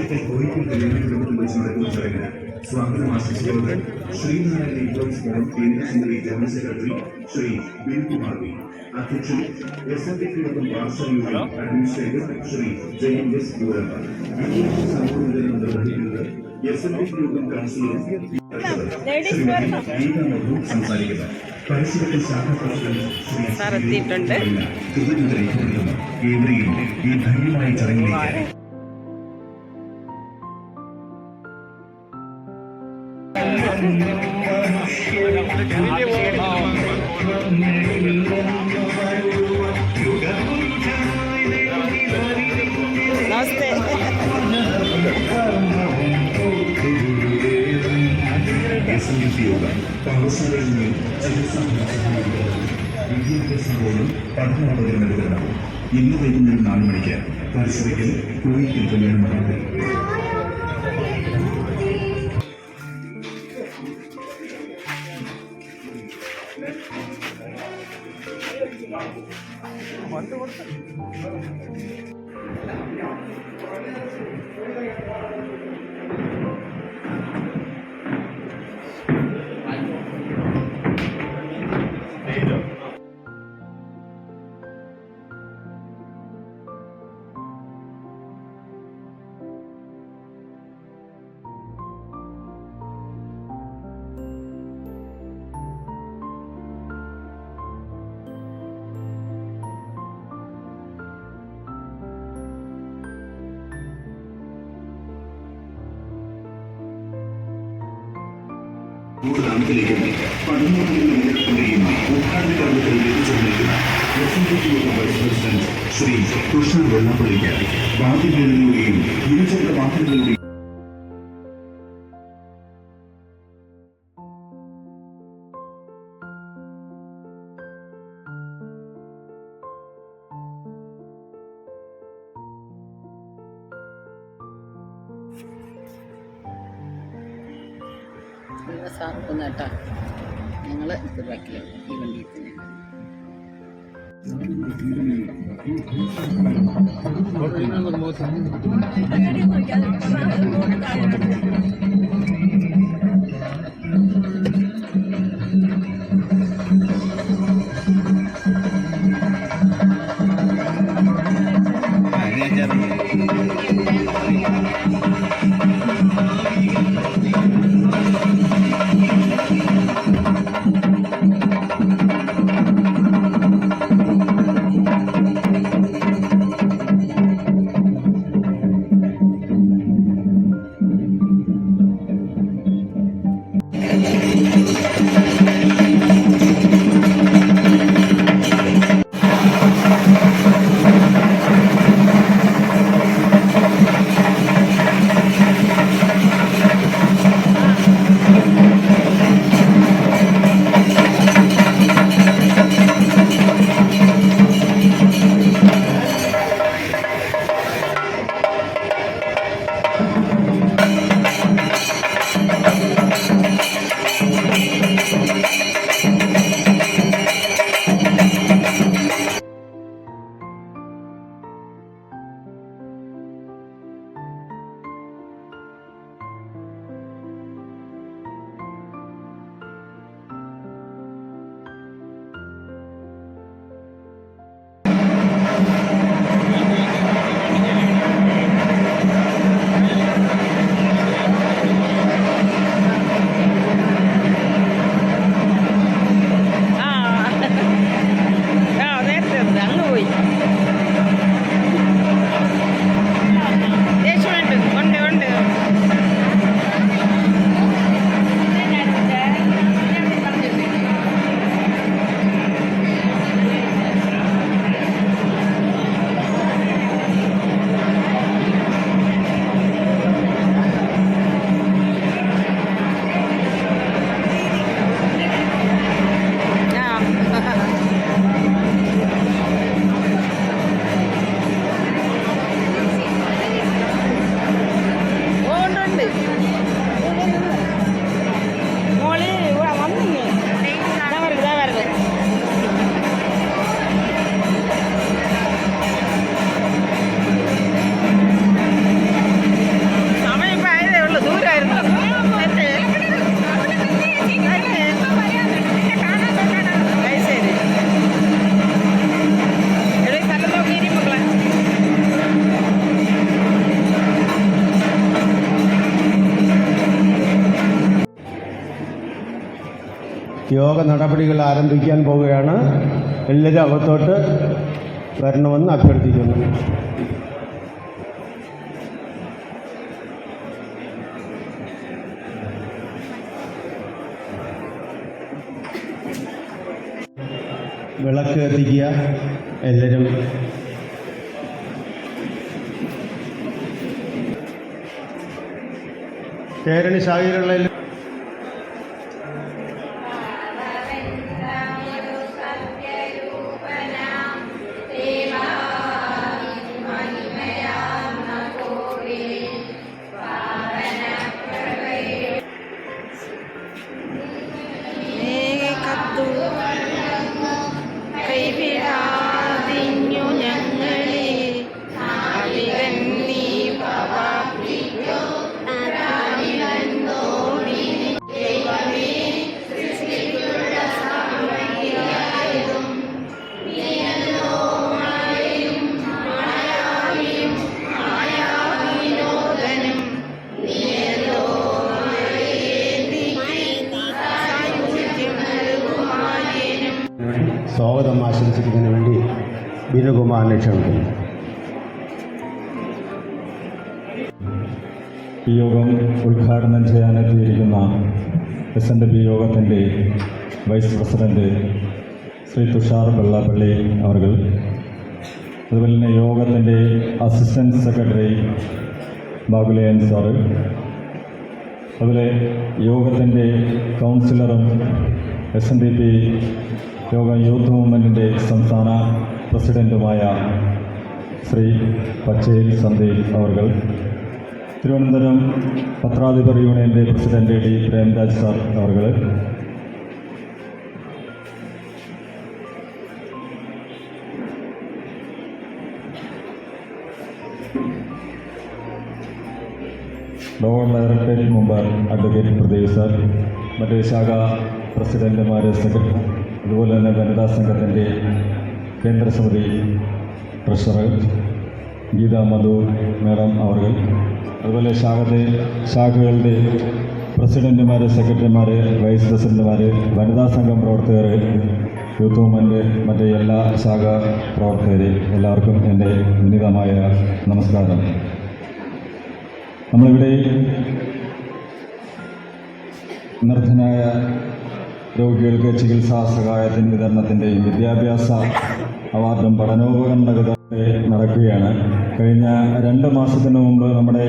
പരിശുദ്ധ കോഴിക്കൽ കല്യാണമണ്ഡപത്തിൽ വെച്ച് നടക്കുന്ന ചടങ്ങിന് സ്വാഗതം ആശംസിക്കുന്നത് ശ്രീനാരായണ ഇൻഫ്ലുവൻസ് ഫോറം കേന്ദ്ര സമിതി general secretary Shri Bilkumar V, അധ്യക്ഷൻ SNDP പാർസൽ union administrator Shri Jayan S പൂരമ്മ, വിദ്യാഭ്യാസ സമൂഹ വിതരണം നിർവഹിക്കുന്നത് SNDP യോഗം കൗൺസിലർ ശ്രീമതി ഗീത മധു സംസാരിക്കുന്നത്. പരിസരത്തിൽ ശാഖ പ്രസിഡന്റ് ശ്രീ ഏവരെയും ഈ ധന്യമായ ചടങ്ങിലേക്ക് നമസ്തേ. പാഠശാലയിൽ നിന്ന് ചികിത്സാ വിദ്യാഭ്യാസങ്ങളും പഠനോപകരണ വിതരണം ഇന്ന് വൈകുന്നേരം 4 മണിക്ക് പരിസരത്തിൽ കോഴിക്കൽ കല്യാണ മണ്ഡപത്തിൽ. ിലേക്കും പഠനോപകരണങ്ങളുടെയും ഉദ്ഘാടന കർമ്മത്തിൽ ലഭിച്ചുകൊണ്ടിരിക്കുന്ന SNDP vice president Shri Krishna വെള്ളാപ്പള്ളിക്ക് വാദ്യമേളങ്ങളുടെയും ഇരുചക്ര വാഹനങ്ങളുടെയും സാർക്കൊന്ന് കേട്ടാ ഞങ്ങൾ ഇത് ബാക്കിൽ ഈ വണ്ടിയിൽ യോഗ നടപടികൾ ആരംഭിക്കാൻ പോവുകയാണ്. എല്ലാവരും അകത്തോട്ട് വരണമെന്ന് അഭ്യർത്ഥിക്കുന്നു. വിളക്ക് കത്തിക്കുക. എല്ലാവരും കേരണി ശാഖയിലുള്ള സ്വാഗതം ആശംസിക്കുന്നതിന് വേണ്ടി ബിനുകുമാറിനെ ക്ഷണിക്കുന്നു. ഈ യോഗം ഉദ്ഘാടനം ചെയ്യാനെത്തിയിരിക്കുന്ന SNDP യോഗത്തിൻ്റെ വൈസ് പ്രസിഡന്റ് ശ്രീ തുഷാർ വെള്ളാപ്പള്ളി അവർ, അതുപോലെ തന്നെ യോഗത്തിൻ്റെ അസിസ്റ്റൻറ്റ് സെക്രട്ടറി ബാബുലയൻ സാറ്, അതുപോലെ യോഗത്തിൻ്റെ കൗൺസിലറും SNDP യോഗ യൂത്ത് മൂവ്മെൻറ്റിൻ്റെ സംസ്ഥാന പ്രസിഡൻറ്റുമായ ശ്രീ പച്ചേൽ സന്ദീപ് അവർ, തിരുവനന്തപുരം പത്രാധിപർ യൂണിയൻ്റെ പ്രസിഡന്റ് ഡി പ്രേംരാജ് സാർ അവർ, lower directorate member advocate Pradeep sir, മറ്റ് ശാഖാ പ്രസിഡന്റുമാർ, സെക്രട്ടറി, അതുപോലെ തന്നെ വനിതാ സംഘത്തിൻ്റെ കേന്ദ്ര സമിതി ട്രഷറർ ഗീത മധു മേഡം അവർ, അതുപോലെ ശാഖകളുടെ പ്രസിഡന്റുമാർ, സെക്രട്ടറിമാർ, വൈസ് പ്രസിഡന്റുമാർ, വനിതാ സംഘം പ്രവർത്തകർ, യൂത്ത് മൂവ്മെൻറ്റ്, മറ്റ് എല്ലാ ശാഖാ പ്രവർത്തകർ, എല്ലാവർക്കും എൻ്റെ വിനീതമായ നമസ്കാരം. നമ്മളിവിടെ നിർധനായ രോഗികൾക്ക് ചികിത്സാ സഹായത്തിൻ്റെ വിതരണത്തിൻ്റെയും വിദ്യാഭ്യാസ അവാർഡും പഠനോപകരണ നടക്കുകയാണ്. കഴിഞ്ഞ 2 മാസത്തിന് മുമ്പ് നമ്മുടെ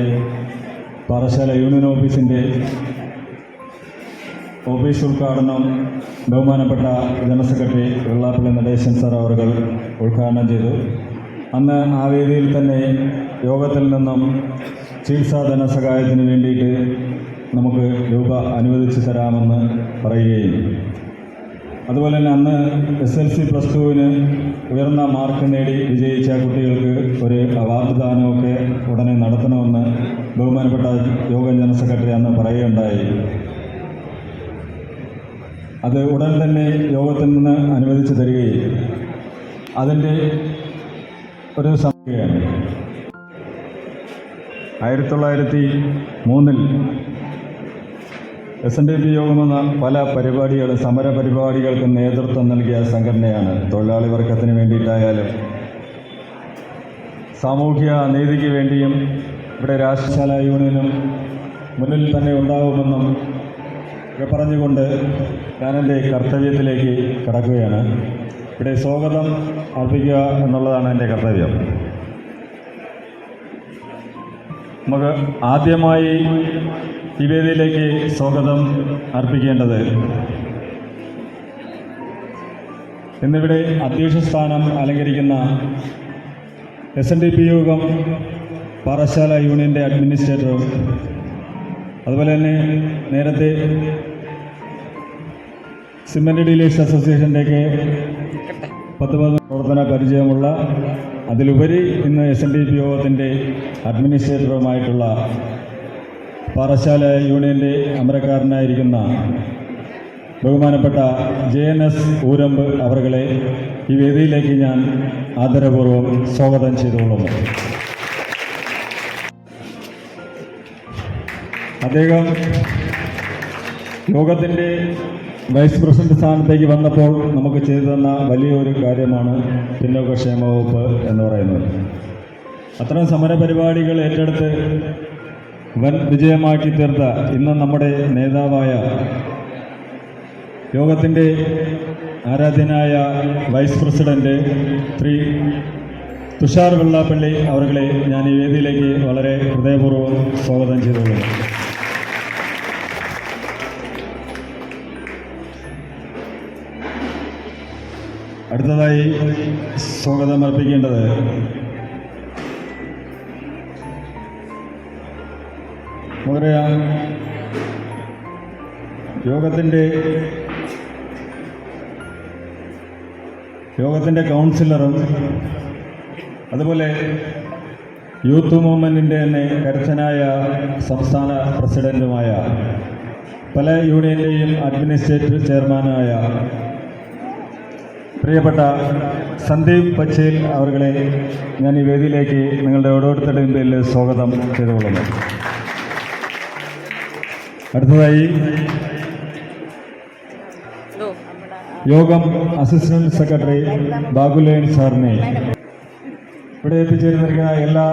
പാറശാല യൂണിയൻ ഓഫീസിൻ്റെ ഓഫീസ് ഉദ്ഘാടനം ബഹുമാനപ്പെട്ട general secretary Vellappally Natesan sir അവർ ഉദ്ഘാടനം ചെയ്തു. അന്ന് ആ വേദിയിൽ തന്നെ യോഗത്തിൽ നിന്നും ചികിത്സാ ധനസഹായത്തിന് വേണ്ടിയിട്ട് നമുക്ക് രൂപ അനുവദിച്ചു തരാമെന്ന് പറയുകയും, അതുപോലെ തന്നെ അന്ന് SLC +2-ന് ഉയർന്ന മാർക്ക് നേടി വിജയിച്ച കുട്ടികൾക്ക് ഒരു അവാർഡ് ദാനമൊക്കെ ഉടനെ നടത്തണമെന്ന് ബഹുമാനപ്പെട്ട യോഗ ജനറൽ സെക്രട്ടറി അന്ന് പറയുകയുണ്ടായി. അത് ഉടൻ തന്നെ യോഗത്തിൽ നിന്ന് അനുവദിച്ചു തരികയും അതിൻ്റെ ഒരു സമയമാണ് 1903-ൽ SNDP യോഗമെന്ന പല പരിപാടികളും സമര പരിപാടികൾക്ക് നേതൃത്വം നൽകിയ സംഘടനയാണ്. തൊഴിലാളി വർഗത്തിന് വേണ്ടിയിട്ടായാലും സാമൂഹ്യ നീതിക്ക് വേണ്ടിയും ഇവിടെ രാഷ്ട്രശാല യൂണിയനും മുന്നിൽ തന്നെ ഉണ്ടാകുമെന്നും പറഞ്ഞുകൊണ്ട് ഞാനെൻ്റെ കർത്തവ്യത്തിലേക്ക് കടക്കുകയാണ്. ഇവിടെ സ്വാഗതം അർപ്പിക്കുക എന്നുള്ളതാണ് എൻ്റെ കർത്തവ്യം. നമുക്ക് ആദ്യമായി ഈ വേദിയിലേക്ക് സ്വാഗതം അർപ്പിക്കേണ്ടത് ഇന്നിവിടെ അധ്യക്ഷ സ്ഥാനം അലങ്കരിക്കുന്ന SNDP യോഗം പാറശാല യൂണിയൻ്റെ അഡ്മിനിസ്ട്രേറ്ററും, അതുപോലെ തന്നെ നേരത്തെ സിമൻ്റ് ഡീലേഴ്സ് അസോസിയേഷൻ്റെയൊക്കെ 10 പ്രവർത്തന പരിചയമുള്ള, അതിലുപരി ഇന്ന് SNDP യോഗത്തിൻ്റെ അഡ്മിനിസ്ട്രേറ്ററുമായിട്ടുള്ള പാറശാല യൂണിയൻ്റെ അമരക്കാരനായിരിക്കുന്ന ബഹുമാനപ്പെട്ട JNS ഊരമ്പ് അവരുടെ ഈ വേദിയിലേക്ക് ഞാൻ ആദരപൂർവ്വം സ്വാഗതം ചെയ്തുകൊള്ളുന്നു. അദ്ദേഹം യോഗത്തിൻ്റെ വൈസ് പ്രസിഡന്റ് സ്ഥാനത്തേക്ക് വന്നപ്പോൾ നമുക്ക് ചെയ്തു തന്ന വലിയൊരു കാര്യമാണ് പിന്നോക്കക്ഷേമ വകുപ്പ് എന്ന് പറയുന്നത്. അത്തരം സമരപരിപാടികൾ ഏറ്റെടുത്ത് വൻ വിജയമാക്കി തീർത്ത ഇന്ന് നമ്മുടെ നേതാവായ യോഗത്തിൻ്റെ ആരാധ്യനായ വൈസ് പ്രസിഡന്റ് ശ്രീ തുഷാർ വെള്ളാപ്പള്ളി അവരെ ഞാൻ ഈ വേദിയിലേക്ക് വളരെ ഹൃദയപൂർവ്വം സ്വാഗതം ചെയ്തുകൊള്ളുന്നു. അടുത്തതായി സ്വാഗതം അർപ്പിക്കേണ്ടത് നമുക്കറിയാം, യോഗത്തിൻ്റെ കൗൺസിലറും അതുപോലെ യൂത്ത് മൂവ്മെൻറ്റിൻ്റെ തന്നെ കരുത്തനായ സംസ്ഥാന പ്രസിഡൻറ്റുമായ പല യൂണിയൻ്റെയും അഡ്മിനിസ്ട്രേറ്റീവ് ചെയർമാനായ പ്രിയപ്പെട്ട സന്ദീപ് പച്ചേൽ അവരെ ഞാൻ ഈ വേദിയിലേക്ക് നിങ്ങളുടെ ഓരോരുത്തരുടെയും പേരിൽ സ്വാഗതം ചെയ്തുകൊള്ളുന്നു. അടുത്തതായി യോഗം അസിസ്റ്റന്റ് സെക്രട്ടറി ബാബുലേൻ സാറിനെ, ഇവിടെ എത്തിച്ചേർന്നിരിക്കുന്ന എല്ലാ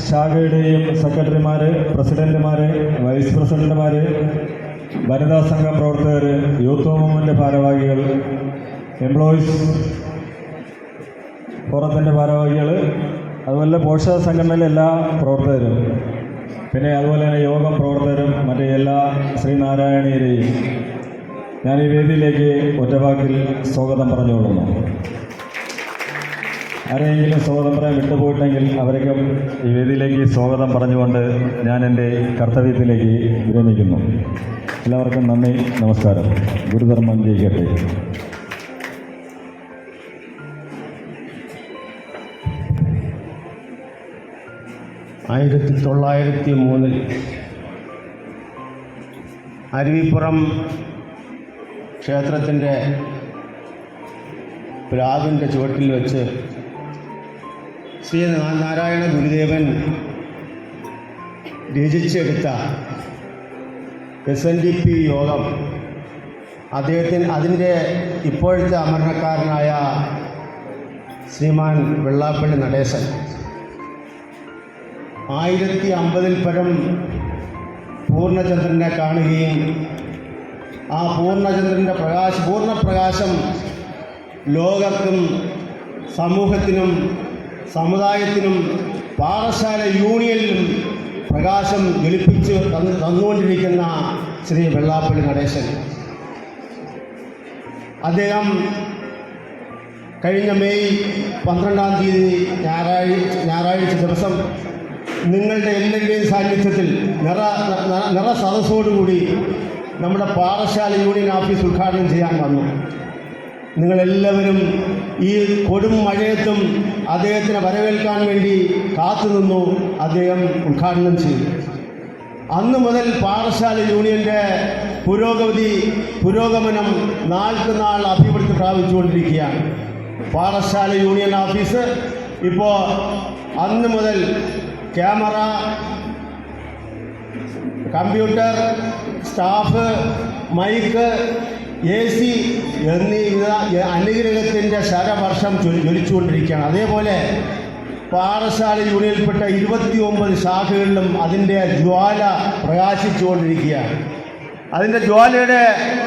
ശാഖയുടെയും സെക്രട്ടറിമാർ, പ്രസിഡന്റുമാർ, വൈസ് പ്രസിഡന്റുമാർ, വനിതാ സംഘ പ്രവർത്തകർ, യൂത്ത് മൂവ്മെൻ്റ് ഭാരവാഹികൾ, എംപ്ലോയീസ് ഫോറത്തിൻ്റെ ഭാരവാഹികൾ, അതുപോലെ പോഷക സംഘടനയിലെ എല്ലാ പ്രവർത്തകരും, പിന്നെ അതുപോലെ തന്നെ യോഗം പ്രവർത്തകരും മറ്റ് എല്ലാ ശ്രീനാരായണീയരെയും ഞാൻ ഈ വേദിയിലേക്ക് ഒറ്റവാക്കിൽ സ്വാഗതം പറഞ്ഞുകൊള്ളുന്നു. ആരെയെങ്കിലും സ്വാഗതം പറയാൻ വിട്ടുപോയിട്ടെങ്കിൽ അവരൊക്കെ ഈ വേദിയിലേക്ക് സ്വാഗതം പറഞ്ഞുകൊണ്ട് ഞാൻ എൻ്റെ കർത്തവ്യത്തിലേക്ക് വിരമിക്കുന്നു. എല്ലാവർക്കും നന്ദി, നമസ്കാരം. ഗുരുധർമ്മം ജയിക്കട്ടെ. 1903 അരുവിപ്പുറം ക്ഷേത്രത്തിൻ്റെ പ്ലാവിൻ്റെ ചുവട്ടിൽ വെച്ച് ശ്രീ നാരായണ ഗുരുദേവൻ രചിച്ചെടുത്ത SNDP യോഗം അതിൻ്റെ ഇപ്പോഴത്തെ അമരണക്കാരനായ ശ്രീമാൻ വെള്ളാപ്പള്ളി നടേശൻ 1050 പരം പൂർണ്ണചന്ദ്രനെ കാണുകയും ആ പൂർണ്ണചന്ദ്രൻ്റെ പൂർണ്ണപ്രകാശം ലോകർക്കും സമൂഹത്തിനും സമുദായത്തിനും പാഠശാല യൂണിയനിലും പ്രകാശം ജ്വലിപ്പിച്ച് തന്നുകൊണ്ടിരിക്കുന്ന ശ്രീ വെള്ളാപ്പള്ളി നടേശൻ, അദ്ദേഹം കഴിഞ്ഞ മെയ് 12-ാം തീയതി ഞായറാഴ്ച ദിവസം നിങ്ങളുടെ എല്ലാവരുടെയും സാന്നിധ്യത്തിൽ നിറ സദസ്സോടുകൂടി നമ്മുടെ പാഠശാല യൂണിയൻ ഓഫീസ് ഉദ്ഘാടനം ചെയ്യാൻ വന്നു. നിങ്ങളെല്ലാവരും ഈ കൊടും മഴയത്തും അദ്ദേഹത്തിനെ വരവേൽക്കാൻ വേണ്ടി കാത്തുനിന്നു. അദ്ദേഹം ഉദ്ഘാടനം ചെയ്തു. അന്ന് മുതൽ പാഠശാല യൂണിയൻ്റെ പുരോഗമനം നാൾക്ക് നാൾ അഭിവൃദ്ധി പ്രാപിച്ചുകൊണ്ടിരിക്കുകയാണ്. പാഠശാല യൂണിയൻ ഓഫീസ് ഇപ്പോൾ അന്ന് മുതൽ camera, computer, staff, mike, AC എന്നീ അനുഗ്രഹത്തിൻ്റെ ശരവർഷം ജ്വലിച്ചുകൊണ്ടിരിക്കുകയാണ്. അതേപോലെ പാഠശാല യൂണിയനിൽപ്പെട്ട 29 ശാഖകളിലും അതിൻ്റെ ജ്വാല പ്രകാശിച്ചുകൊണ്ടിരിക്കുകയാണ്. അതിൻ്റെ ജ്വാലയുടെ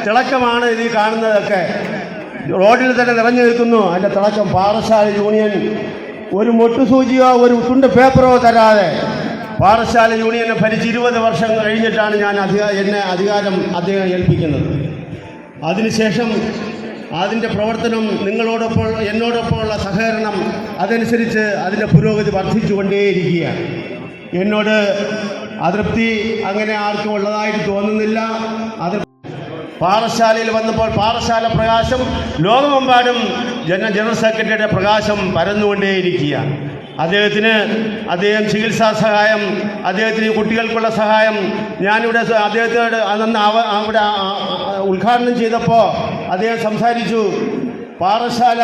തിളക്കമാണ് ഇത് കാണുന്നതൊക്കെ. റോഡിൽ തന്നെ നിറഞ്ഞു നിൽക്കുന്നു അതിൻ്റെ തിളക്കം. പാഠശാല യൂണിയൻ ഒരു മൊട്ടുസൂചിയോ ഒരു തുണ്ട് പേപ്പറോ തരാതെ പാഠശാല യൂണിയനെ ഭരിച്ച് 20 വർഷം കഴിഞ്ഞിട്ടാണ് എന്നെ അധികാരം അദ്ദേഹം ഏൽപ്പിക്കുന്നത്. അതിനുശേഷം അതിൻ്റെ പ്രവർത്തനം എന്നോടൊപ്പമുള്ള സഹകരണം അതനുസരിച്ച് അതിൻ്റെ പുരോഗതി വർദ്ധിച്ചുകൊണ്ടേയിരിക്കുകയാണ്. എന്നോട് അതൃപ്തി അങ്ങനെ ആർക്കും ഉള്ളതായിട്ട് തോന്നുന്നില്ല. പാഠശാലയിൽ വന്നപ്പോൾ പാഠശാല പ്രകാശം ലോകമെമ്പാടും ജനറൽ സെക്രട്ടറിയുടെ പ്രകാശം പരന്നുകൊണ്ടേയിരിക്കുകയാണ്. അദ്ദേഹം ചികിത്സാ സഹായം, അദ്ദേഹത്തിന് കുട്ടികൾക്കുള്ള സഹായം ഞാനിവിടെ അദ്ദേഹത്തോട് അന്ന് അവിടെ ഉദ്ഘാടനം ചെയ്തപ്പോൾ അദ്ദേഹം സംസാരിച്ചു. പാഠശാല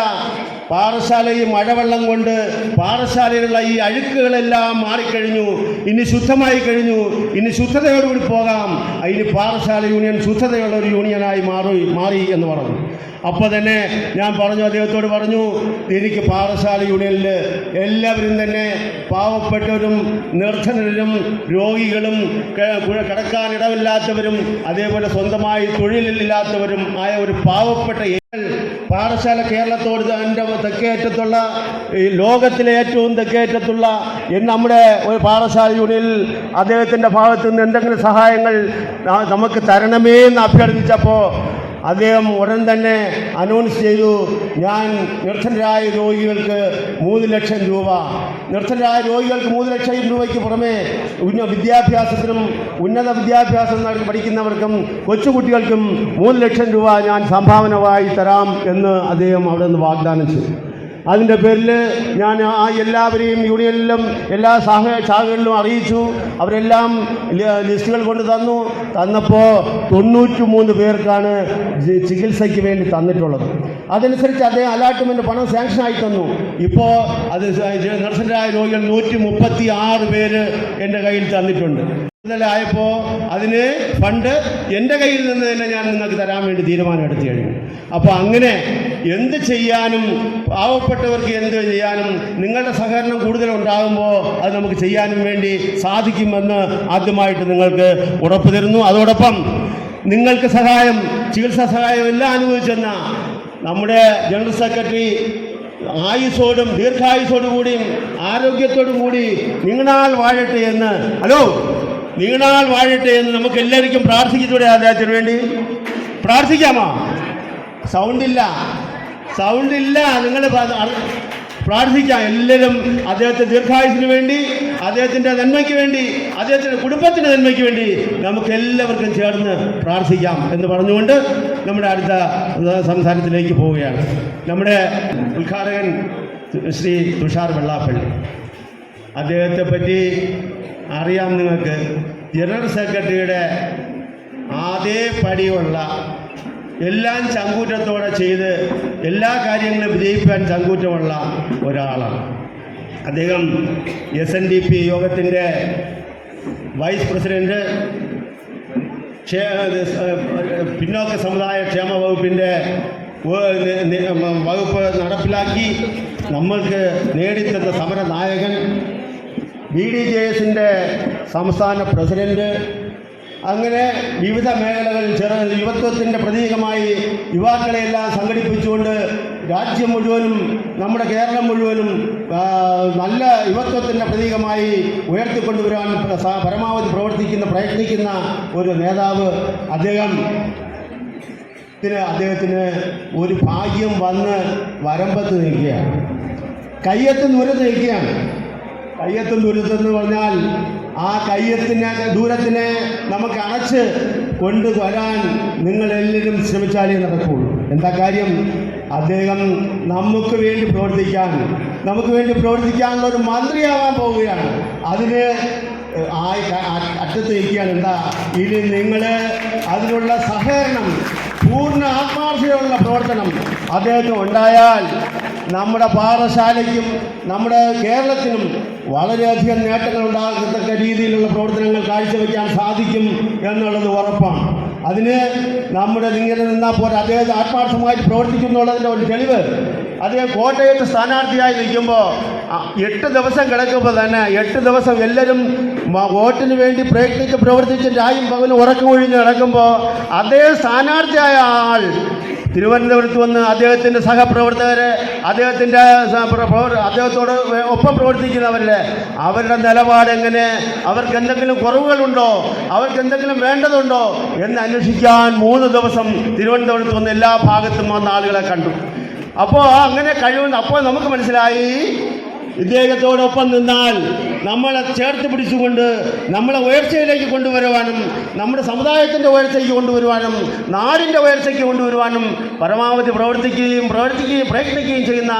പാറശാല ഈ മഴവെള്ളം കൊണ്ട് പാറശാലയിലുള്ള ഈ അഴുക്കുകളെല്ലാം മാറിക്കഴിഞ്ഞു, ഇനി ശുദ്ധമായി കഴിഞ്ഞു, ഇനി ശുദ്ധതയോടുകൂടി പോകാം, ഇനി പാറശാല യൂണിയൻ ശുദ്ധതയുള്ള ഒരു യൂണിയനായി മാറി എന്ന് പറഞ്ഞു. അപ്പോൾ തന്നെ ഞാൻ പറഞ്ഞു, അദ്ദേഹത്തോട് പറഞ്ഞു, എനിക്ക് പാറശാല യൂണിയനിൽ എല്ലാവരും തന്നെ പാവപ്പെട്ടവരും നിർധനരും രോഗികളും കിടക്കാനിടമില്ലാത്തവരും അതേപോലെ സ്വന്തമായി തൊഴിലില്ലാത്തവരും ആയ ഒരു പാവപ്പെട്ട പാറശാല കേരളത്തോട് എൻ്റെ തെക്കേറ്റത്തുള്ള ഈ ലോകത്തിലെ ഏറ്റവും തെക്കേറ്റത്തുള്ള നമ്മുടെ ഒരു പാറശാല യൂണിയനിൽ അദ്ദേഹത്തിൻ്റെ ഭാഗത്തു നിന്ന് എന്തെങ്കിലും സഹായങ്ങൾ നമുക്ക് തരണമേ എന്ന് അഭ്യർത്ഥിച്ചപ്പോൾ അദ്ദേഹം ഉടൻ തന്നെ അനൗൺസ് ചെയ്തു, ഞാൻ നിർധനരായ രോഗികൾക്ക് 3 ലക്ഷം രൂപ, നിർധനരായ രോഗികൾക്ക് 3 ലക്ഷം രൂപയ്ക്ക് പുറമെ വിദ്യാഭ്യാസത്തിനും ഉന്നത വിദ്യാഭ്യാസം പഠിക്കുന്നവർക്കും കൊച്ചുകുട്ടികൾക്കും 3 ലക്ഷം രൂപ ഞാൻ സംഭാവനമായി തരാം എന്ന് അദ്ദേഹം അവിടെ നിന്ന് വാഗ്ദാനം ചെയ്തു. അതിൻ്റെ പേരിൽ ഞാൻ എല്ലാവരെയും യൂണിയനിലും എല്ലാ ശാഖകളിലും അറിയിച്ചു. അവരെല്ലാം ലിസ്റ്റുകൾ കൊണ്ട് തന്നപ്പോൾ 93 പേർക്കാണ് ചികിത്സയ്ക്ക് വേണ്ടി തന്നിട്ടുള്ളത്. അതനുസരിച്ച് അദ്ദേഹം അലോട്ട്മെൻറ്റ് പണം സാങ്ഷനായി തന്നു. ഇപ്പോൾ അത് നിർധനരായ രോഗികൾ 136 പേര് എൻ്റെ കയ്യിൽ തന്നിട്ടുണ്ട്. ആയപ്പോൾ അതിന് ഫണ്ട് എൻ്റെ കയ്യിൽ നിന്ന് തന്നെ ഞാൻ നിങ്ങൾക്ക് തരാൻ വേണ്ടി തീരുമാനം എടുത്തു കഴിഞ്ഞു. അപ്പോൾ അങ്ങനെ എന്ത് ചെയ്യാനും പാവപ്പെട്ടവർക്ക് എന്ത് ചെയ്യാനും നിങ്ങളുടെ സഹകരണം കൂടുതലുണ്ടാകുമ്പോൾ അത് നമുക്ക് ചെയ്യാനും വേണ്ടി സാധിക്കുമെന്ന് ആദ്യമായിട്ട് നിങ്ങൾക്ക് ഉറപ്പ് തരുന്നു. അതോടൊപ്പം നിങ്ങൾക്ക് സഹായം, ചികിത്സാ സഹായം എല്ലാം അനുഭവിച്ചെന്ന നമ്മുടെ ജനറൽ സെക്രട്ടറി ആയുസ്സോടും ദീർഘായുസ്സോടും കൂടിയും ആരോഗ്യത്തോടും കൂടി നീണാൾ വാഴട്ടെ എന്ന് നീണാൾ വാഴട്ടെ എന്ന് നമുക്ക് എല്ലാവർക്കും പ്രാർത്ഥിച്ചിട്ടൂടെ അദ്ദേഹത്തിന് വേണ്ടി പ്രാർത്ഥിക്കാമോ? സൗണ്ടില്ല, നിങ്ങൾ പ്രാർത്ഥിക്കാം. എല്ലാവരും അദ്ദേഹത്തെ ദീർഘായുസിന് വേണ്ടി, അദ്ദേഹത്തിൻ്റെ നന്മയ്ക്ക് വേണ്ടി, അദ്ദേഹത്തിൻ്റെ കുടുംബത്തിൻ്റെ നന്മയ്ക്ക് വേണ്ടി നമുക്ക് എല്ലാവർക്കും ചേർന്ന് പ്രാർത്ഥിക്കാം എന്ന് പറഞ്ഞുകൊണ്ട് നമ്മുടെ അടുത്ത സംസാരത്തിലേക്ക് പോവുകയാണ്. നമ്മുടെ ഉദ്ഘാടകൻ ശ്രീ തുഷാർ വെള്ളാപ്പള്ളി, അദ്ദേഹത്തെ പറ്റി അറിയാം നിങ്ങൾക്ക്. ജനറൽ സെക്രട്ടറിയുടെ അതേ പടിയുള്ള എല്ലാം ചങ്കൂറ്റത്തോടെ ചെയ്ത് എല്ലാ കാര്യങ്ങളും വിജയിപ്പാൻ ചങ്കൂറ്റമുള്ള ഒരാളാണ് അദ്ദേഹം. SNDP യോഗത്തിൻ്റെ വൈസ് പ്രസിഡൻറ്റ്, പിന്നോക്ക സമുദായ ക്ഷേമ വകുപ്പിൻ്റെ വകുപ്പ് നടപ്പിലാക്കി നമ്മൾക്ക് നേടിത്തന്ന സമര നായകൻ, BDJS-ൻ്റെ സംസ്ഥാന പ്രസിഡൻറ്റ്, അങ്ങനെ വിവിധ മേഖലകളിൽ യുവത്വത്തിൻ്റെ പ്രതീകമായി യുവാക്കളെയെല്ലാം സംഘടിപ്പിച്ചുകൊണ്ട് രാജ്യം മുഴുവനും നമ്മുടെ കേരളം മുഴുവനും നല്ല യുവത്വത്തിൻ്റെ പ്രതീകമായി ഉയർത്തിക്കൊണ്ടുവരാൻ പരമാവധി പ്രയത്നിക്കുന്ന ഒരു നേതാവ്. അദ്ദേഹത്തിന് ഒരു ഭാഗ്യം വന്ന് വരമ്പത്ത് നിൽക്കുകയാണ്, കയ്യെത്തും ദൂരത്ത് നിൽക്കുകയാണ്. കയ്യെത്തും ദൂരത്തെന്ന് പറഞ്ഞാൽ ആ ദൂരത്തിനെ നമുക്ക് അടച്ച് കൊണ്ടുവരാൻ നിങ്ങളെല്ലാവരും ശ്രമിച്ചാലേ നടക്കുകയുള്ളൂ. എന്താ കാര്യം? അദ്ദേഹം നമുക്ക് വേണ്ടി പ്രവർത്തിക്കാനുള്ള ഒരു മന്ത്രിയാവാൻ പോവുകയാണ്. അതിന് അറ്റത്ത് നിൽക്കുകയാണ്. എന്താ ഇനി നിങ്ങൾ അതിനുള്ള സഹകരണം, പൂർണ്ണ ആത്മാർത്ഥതയുള്ള പ്രവർത്തനം അദ്ദേഹത്തിന് ഉണ്ടായാൽ നമ്മുടെ പാറശാലയ്ക്കും നമ്മുടെ കേരളത്തിനും വളരെയധികം നേട്ടങ്ങൾ ഉണ്ടാകത്തക്ക രീതിയിലുള്ള പ്രവർത്തനങ്ങൾ കാഴ്ചവെക്കാൻ സാധിക്കും എന്നുള്ളത് ഉറപ്പാണ്. അതിന് ഇങ്ങനെ നിന്നാൽ പോലെ അദ്ദേഹം ആത്മാർത്ഥമായിട്ട് പ്രവർത്തിക്കുന്നുള്ളതിൻ്റെ ഒരു തെളിവ്, അദ്ദേഹം കോട്ടയത്ത് സ്ഥാനാർത്ഥിയായി നിൽക്കുമ്പോൾ 8 ദിവസം കിടക്കുമ്പോൾ തന്നെ 8 ദിവസം എല്ലാവരും വോട്ടിന് വേണ്ടി പ്രവർത്തിച്ച് രായും പകലും ഉറക്കമൊഴിഞ്ഞ് കിടക്കുമ്പോൾ അദ്ദേഹം സ്ഥാനാർത്ഥിയായ ആൾ തിരുവനന്തപുരത്ത് വന്ന് അദ്ദേഹത്തിൻ്റെ സഹപ്രവർത്തകരെ, അദ്ദേഹത്തോട് ഒപ്പം പ്രവർത്തിക്കുന്നവരുടെ അവരുടെ നിലപാടെങ്ങനെ, അവർക്ക് എന്തെങ്കിലും കുറവുകളുണ്ടോ, അവർക്ക് എന്തെങ്കിലും വേണ്ടതുണ്ടോ എന്ന് അന്വേഷിക്കാൻ 3 ദിവസം തിരുവനന്തപുരത്ത് വന്ന് എല്ലാ ഭാഗത്തും വന്ന ആളുകളെ കണ്ടു. അപ്പോൾ അങ്ങനെ അപ്പോൾ നമുക്ക് മനസ്സിലായി ഇദ്ദേഹത്തോടൊപ്പം നിന്നാൽ നമ്മളെ ചേർത്ത് പിടിച്ചുകൊണ്ട് നമ്മളെ ഉയർച്ചയിലേക്ക് കൊണ്ടുവരുവാനും നമ്മുടെ സമുദായത്തിൻ്റെ ഉയർച്ചയ്ക്ക് കൊണ്ടുവരുവാനും നാടിൻ്റെ ഉയർച്ചയ്ക്ക് കൊണ്ടുവരുവാനും പരമാവധി പ്രയത്നിക്കുകയും ചെയ്യുന്ന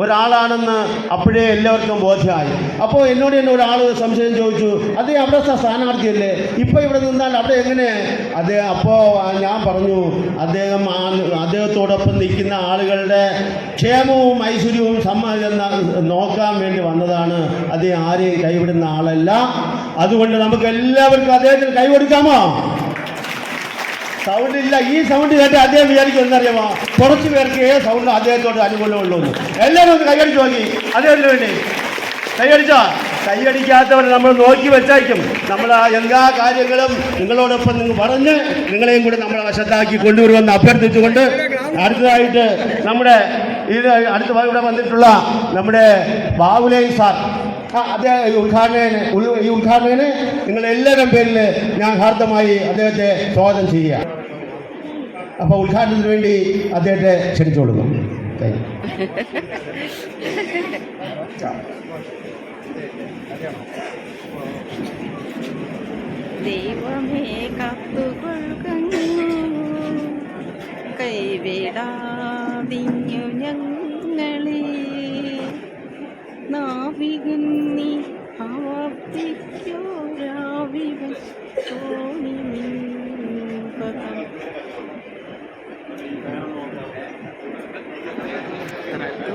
ഒരാളാണെന്ന് അപ്പോഴേ എല്ലാവർക്കും ബോധ്യമായി. അപ്പോൾ എന്നോട് തന്നെ ഒരാൾ സംശയം ചോദിച്ചു, അതേ അവിടെ സ്ഥാനാർത്ഥിയല്ലേ, ഇപ്പോൾ ഇവിടെ നിന്നാൽ അവിടെ എങ്ങനെ? അപ്പോൾ ഞാൻ പറഞ്ഞു, അദ്ദേഹത്തോടൊപ്പം നിൽക്കുന്ന ആളുകളുടെ ക്ഷേമവും ഐശ്വര്യവും നോക്കാൻ വേണ്ടി വന്നതാണ്. അദ്ദേഹം ആരെയും കൈവിടുന്ന ആളല്ല. അതുകൊണ്ട് നമുക്ക് എല്ലാവർക്കും അദ്ദേഹത്തിന് കൈ കൊടുക്കാമോ? സൗണ്ട് ഇല്ല. ഈ സൗണ്ട് കേട്ട് അദ്ദേഹം വിചാരിക്കും എന്നറിയാമോ, കുറച്ച് പേർക്ക് സൗണ്ട് അദ്ദേഹത്തോട് അനുകൂലമുള്ളൂ എന്ന്. എല്ലാവരും ഒന്ന് കൈയടിച്ച് നോക്കി അദ്ദേഹത്തിന് വേണ്ടി. കൈയടിച്ചോ? കൈയടിക്കാത്തവർ നമ്മൾ നോക്കി വെച്ചായിരിക്കും. നമ്മൾ എല്ലാ കാര്യങ്ങളും നിങ്ങളോടൊപ്പം നിങ്ങൾ പറഞ്ഞ് നിങ്ങളെയും കൂടി നമ്മളെ വശത്താക്കി കൊണ്ടുവരുമെന്ന് അഭ്യർത്ഥിച്ചുകൊണ്ട് അടുത്തതായിട്ട് നമ്മുടെ അടുത്ത ഇവിടെ വന്നിട്ടുള്ള നമ്മുടെ ബാബുലൈൻ സാർ, ഈ ഉദ്ഘാടനത്തിന് നിങ്ങളെല്ലാവരും പേരിൽ ഞാൻ ഹാർദമായി അദ്ദേഹത്തെ സ്വാഗതം ചെയ്യുക. അപ്പോൾ ഉദ്ഘാടനത്തിന് വേണ്ടി അദ്ദേഹത്തെ ക്ഷണിച്ചുകൊള്ളുന്നു. ദൈവമേ കാത്തുകൊള്ളുന്നു, കൈവിടാതിഞ്ഞു ഞങ്ങളെ, നാവികൻ നീ ആവർത്തിക്കോരാവിവൻ തോണി പദം.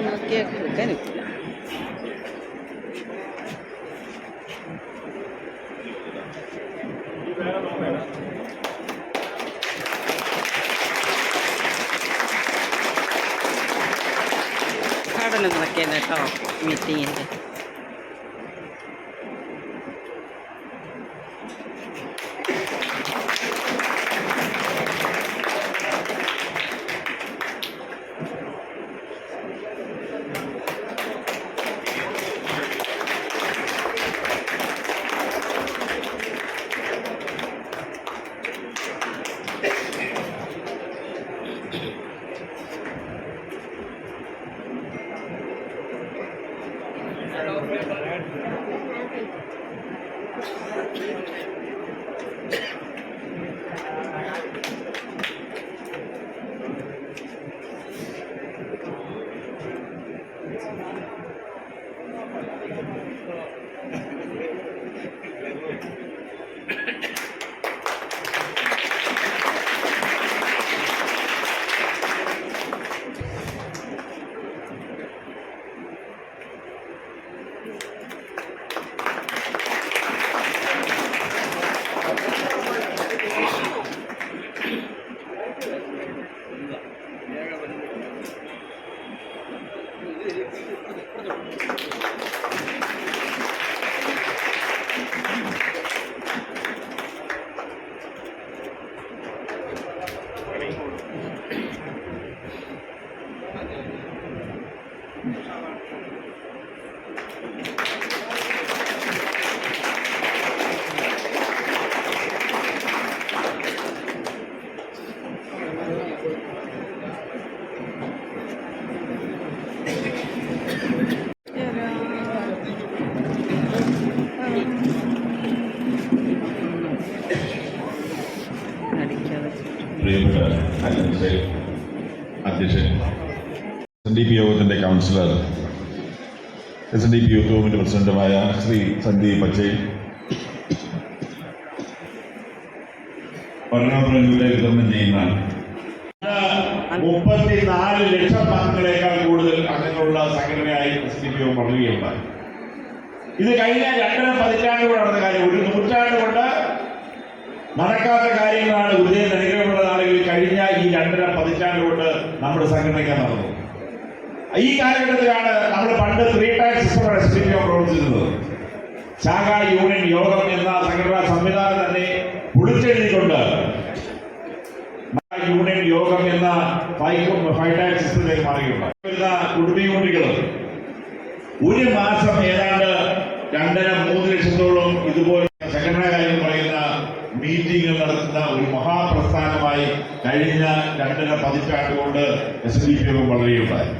നോക്കിയാൽ ഉദ്ഘാടനം നടക്കിയത് കേട്ടോ മീറ്റിങ്ങിൻ്റെ. പ്രിയപ്പെട്ട അധ്യക്ഷൻ, SNDP യോഗത്തിൻ്റെ കൗൺസിലർ, SNDP യൂത്ത് മൂവ്മെന്റ് പ്രസിഡന്റുമായ ശ്രീ സന്ദീപ് പച്ചേൽ, ഭരണപ്രതിനിധികളെ വിതരണം ചെയ്യുന്ന 34 ലക്ഷം അംഗങ്ങളെക്കാൾ കൂടുതൽ അംഗങ്ങളുള്ള സംഘടനയായി SNDP യോഗം വളരുകയുണ്ടായി. ഇത് കഴിഞ്ഞ 2.5 പതിറ്റാണ്ട് കൊണ്ട് നടന്ന കാര്യം. 1 നൂറ്റാണ്ട് കൊണ്ട് നടക്കാത്ത കാര്യങ്ങളാണ് ഉദയം അനുഗ്രഹമുള്ള നാളുകളിൽ കഴിഞ്ഞ ഈ 2.5 പതിറ്റാണ്ട് കൊണ്ട് നമ്മുടെ സംഘടനയ്ക്ക് നടന്നു. ഈ കാലഘട്ടത്തിലാണ് നമ്മൾ പണ്ട് 3 ടയർ സിസ്റ്റമാണ് SNDP പ്രവർത്തിച്ചിരുന്നത്. ശാഖാ യൂണിയൻ യോഗം എന്ന സംഘടനാ സംവിധാനം തന്നെ പൊളിച്ചെഴുതിക്കൊണ്ട് യൂണിയൻ യോഗം എന്ന 5 ടയർ സിസ്റ്റത്തിലേക്ക് മാറിയിട്ടുണ്ട്. കുടുംബ യൂണിറ്റുകൾ ഒരു മാസം ഏതാണ്ട് 2.5-3 ലക്ഷത്തോളം ഇതുപോലെ സംഘടനാ കാര്യം പറയുന്ന മീറ്റിംഗുകൾ നടത്തുന്ന ഒരു മഹാപ്രസ്ഥാനമായി കഴിഞ്ഞ 2.5 പതിറ്റാണ്ട് കൊണ്ട് SNDP യോഗം വളരെയുണ്ടായി.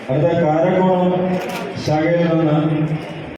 അടുത്ത കാരക്കോണം ശാഖയിൽ നിന്ന്